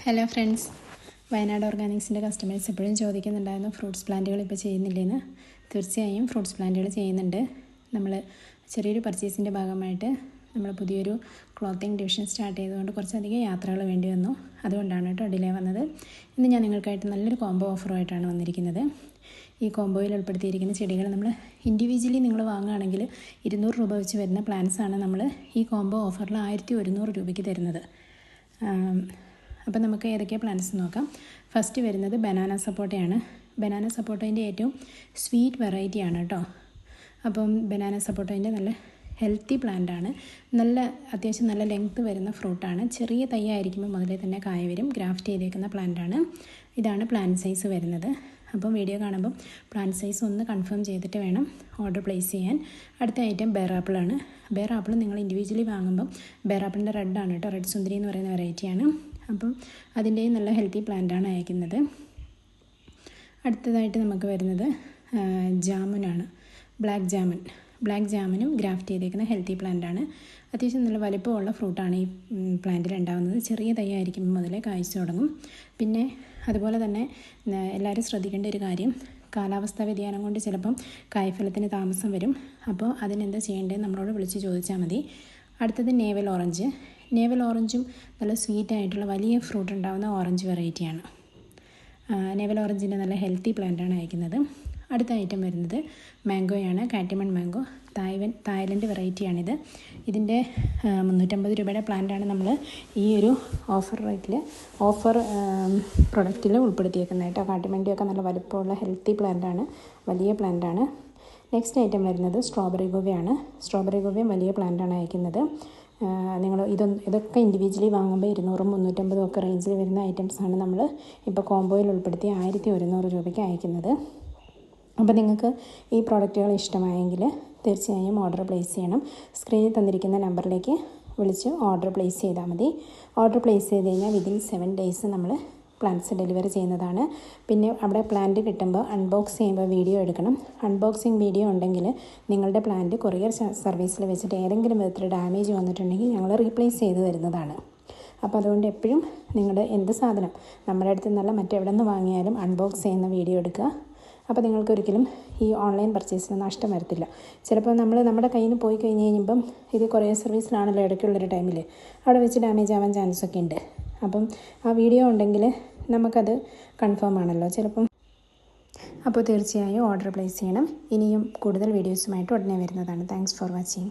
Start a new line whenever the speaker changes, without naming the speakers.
Hello friends, Wayanad ഓർഗാനിക്സിൻ്റെ customers എപ്പോഴും ചോദിക്കുന്നുണ്ടായിരുന്നു fruits പ്ലാന്റുകൾ ഇപ്പോൾ ചെയ്യുന്നില്ലേന്ന്. തീർച്ചയായും ഫ്രൂട്ട്സ് പ്ലാന്റുകൾ ചെയ്യുന്നുണ്ട്. നമ്മൾ ചെറിയൊരു പർച്ചേസിൻ്റെ ഭാഗമായിട്ട് നമ്മൾ പുതിയൊരു ക്ലോത്തിങ് ഡിവിഷൻ സ്റ്റാർട്ട് ചെയ്തുകൊണ്ട് കുറച്ചധികം യാത്രകൾ വേണ്ടി വന്നു. അതുകൊണ്ടാണ് കേട്ടോ ഡിലേ വന്നത്. ഇന്ന് ഞാൻ നിങ്ങൾക്കായിട്ട് നല്ലൊരു കോംബോ ഓഫറുമായിട്ടാണ് വന്നിരിക്കുന്നത്. ഈ കോംബോയിൽ ഉൾപ്പെടുത്തിയിരിക്കുന്ന ചെടികൾ നമ്മൾ ഇൻഡിവിജ്വലി നിങ്ങൾ വാങ്ങുകയാണെങ്കിൽ 200 രൂപ വെച്ച് വരുന്ന പ്ലാന്റ്സാണ് നമ്മൾ ഈ കോംബോ ഓഫറിൽ 1100 രൂപയ്ക്ക് തരുന്നത്. അപ്പോൾ നമുക്ക് ഏതൊക്കെയാണ് പ്ലാന്റ്സ് നോക്കാം. ഫസ്റ്റ് വരുന്നത് ബനാന സപ്പോട്ടയാണ്. ബനാന സപ്പോട്ടേൻ്റെ ഏറ്റവും സ്വീറ്റ് വെറൈറ്റിയാണ് കേട്ടോ. അപ്പം ബനാന സപ്പോട്ടേൻ്റെ നല്ല ഹെൽത്തി പ്ലാന്റാണ്. അത്യാവശ്യം നല്ല ലെങ്ത്ത് വരുന്ന ഫ്രൂട്ടാണ്. ചെറിയ തൈയായിരിക്കുമ്പോൾ മുതലേ തന്നെ കായ വരും. ഗ്രാഫ്റ്റ് ചെയ്തേക്കുന്ന പ്ലാന്റാണ്. ഇതാണ് പ്ലാന്റ് സൈസ് വരുന്നത്. അപ്പം വീഡിയോ കാണുമ്പം പ്ലാന്റ് സൈസ് ഒന്ന് കൺഫേം ചെയ്തിട്ട് വേണം ഓർഡർ പ്ലേസ് ചെയ്യാൻ. അടുത്ത ഐറ്റം ബെയർ ആപ്പിളാണ്. ബെയർ ആപ്പിൾ നിങ്ങൾ ഇൻഡിവിജ്വലി വാങ്ങുമ്പം ബെയർ ആപ്പിളിൻ്റെ റെഡാണ് കേട്ടോ. റെഡ് സുന്ദരി എന്ന് പറയുന്ന വെറൈറ്റിയാണ്. അപ്പം അതിൻ്റെയും നല്ല ഹെൽത്തി പ്ലാന്റാണ് അയക്കുന്നത്. അടുത്തതായിട്ട് നമുക്ക് വരുന്നത് ജാമുനാണ്. ബ്ലാക്ക് ജാമുനും ഗ്രാഫ്റ്റ് ചെയ്തേക്കുന്ന ഹെൽത്തി പ്ലാന്റാണ്. അത്യാവശ്യം നല്ല വലിപ്പമുള്ള ഫ്രൂട്ടാണ് ഈ പ്ലാന്റിൽ ഉണ്ടാകുന്നത്. ചെറിയ തൈയായിരിക്കുമ്പോൾ മുതലേ കായ്ച്ചു തുടങ്ങും. പിന്നെ അതുപോലെ തന്നെ എല്ലാവരും ശ്രദ്ധിക്കേണ്ട ഒരു കാര്യം, കാലാവസ്ഥാ വ്യതിയാനം കൊണ്ട് ചിലപ്പം കായ്ഫലത്തിന് താമസം വരും. അപ്പോൾ അതിനെന്താ ചെയ്യേണ്ടത് നമ്മളോട് വിളിച്ച് ചോദിച്ചാൽ മതി. അടുത്തത് നേവൽ ഓറഞ്ചും നല്ല സ്വീറ്റായിട്ടുള്ള വലിയ ഫ്രൂട്ട് ഉണ്ടാകുന്ന ഓറഞ്ച് വെറൈറ്റിയാണ്. നേവൽ ഓറഞ്ചിൻ്റെ നല്ല ഹെൽത്തി പ്ലാന്റാണ് അയക്കുന്നത്. അടുത്ത ഐറ്റം വരുന്നത് മാംഗോയാണ്. കാറ്റിമൺ മാംഗോ, തായ്ലൻഡ് വെറൈറ്റിയാണിത്. ഇതിൻ്റെ 350 രൂപയുടെ പ്ലാന്റാണ് നമ്മൾ ഈ ഒരു ഓഫർ പ്രൊഡക്റ്റിൽ ഉൾപ്പെടുത്തിയേക്കുന്നത് കേട്ടോ. കാറ്റിമണ്ടിയൊക്കെ നല്ല വലുപ്പമുള്ള ഹെൽത്തി പ്ലാന്റാണ്, വലിയ പ്ലാന്റാണ്. നെക്സ്റ്റ് ഐറ്റം വരുന്നത് സ്ട്രോബെറി ഗോവയാണ്. സ്ട്രോബെറി ഗോവയും വലിയ പ്ലാന്റാണ് അയക്കുന്നത്. നിങ്ങൾ ഇതൊക്കെ ഇൻഡിവിജ്വലി വാങ്ങുമ്പോൾ 200 350 ഒക്കെ റേഞ്ചിൽ വരുന്ന ഐറ്റംസാണ് നമ്മൾ ഇപ്പോൾ കോംബോയിൽ ഉൾപ്പെടുത്തി 1100 രൂപയ്ക്ക് അയക്കുന്നത്. അപ്പോൾ നിങ്ങൾക്ക് ഈ പ്രോഡക്റ്റുകൾ ഇഷ്ടമായെങ്കിൽ തീർച്ചയായും ഓർഡർ പ്ലേസ് ചെയ്യണം. സ്ക്രീനിൽ തന്നിരിക്കുന്ന നമ്പറിലേക്ക് വിളിച്ച് ഓർഡർ പ്ലേസ് ചെയ്താൽ മതി. ഓർഡർ പ്ലേസ് ചെയ്ത് കഴിഞ്ഞാൽ വിതിൻ 7 ഡേയ്സ് നമ്മൾ പ്ലാന്റ്സ് ഡെലിവറി ചെയ്യുന്നതാണ്. പിന്നെ അവിടെ പ്ലാന്റ് കിട്ടുമ്പോൾ അൺബോക്സ് ചെയ്യുമ്പോൾ വീഡിയോ എടുക്കണം. അൺബോക്സിങ് വീഡിയോ ഉണ്ടെങ്കിൽ നിങ്ങളുടെ പ്ലാന്റ് കൊറിയർ സർവീസിൽ വെച്ചിട്ട് ഏതെങ്കിലും വിധത്തിൽ ഡാമേജ് വന്നിട്ടുണ്ടെങ്കിൽ ഞങ്ങൾ റീപ്ലേസ് ചെയ്ത് തരുന്നതാണ്. അപ്പോൾ അതുകൊണ്ട് എപ്പോഴും നിങ്ങളുടെ എന്ത് സാധനം നമ്മുടെ അടുത്ത് നിന്നല്ല മറ്റെവിടെ നിന്ന് വാങ്ങിയാലും അൺബോക്സ് ചെയ്യുന്ന വീഡിയോ എടുക്കുക. അപ്പോൾ നിങ്ങൾക്കൊരിക്കലും ഈ ഓൺലൈൻ പർച്ചേസിന് നഷ്ടം വരത്തില്ല. ചിലപ്പോൾ നമ്മുടെ കയ്യിൽ നിന്ന് പോയി കഴിഞ്ഞ് കഴിയുമ്പം ഇത് കൊറിയർ സർവീസിലാണല്ലോ ഇടയ്ക്കുള്ളൊരു ടൈമിൽ അവിടെ വെച്ച് ഡാമേജ് ആവാൻ ചാൻസൊക്കെ ഉണ്ട്. അപ്പം ആ വീഡിയോ ഉണ്ടെങ്കിൽ നമുക്കത് കൺഫേം ആണല്ലോ ചിലപ്പം. അപ്പോൾ തീർച്ചയായും ഓർഡർ പ്ലേസ് ചെയ്യണം. ഇനിയും കൂടുതൽ വീഡിയോസുമായിട്ട് ഉടനെ വരുന്നതാണ്. Thanks for watching.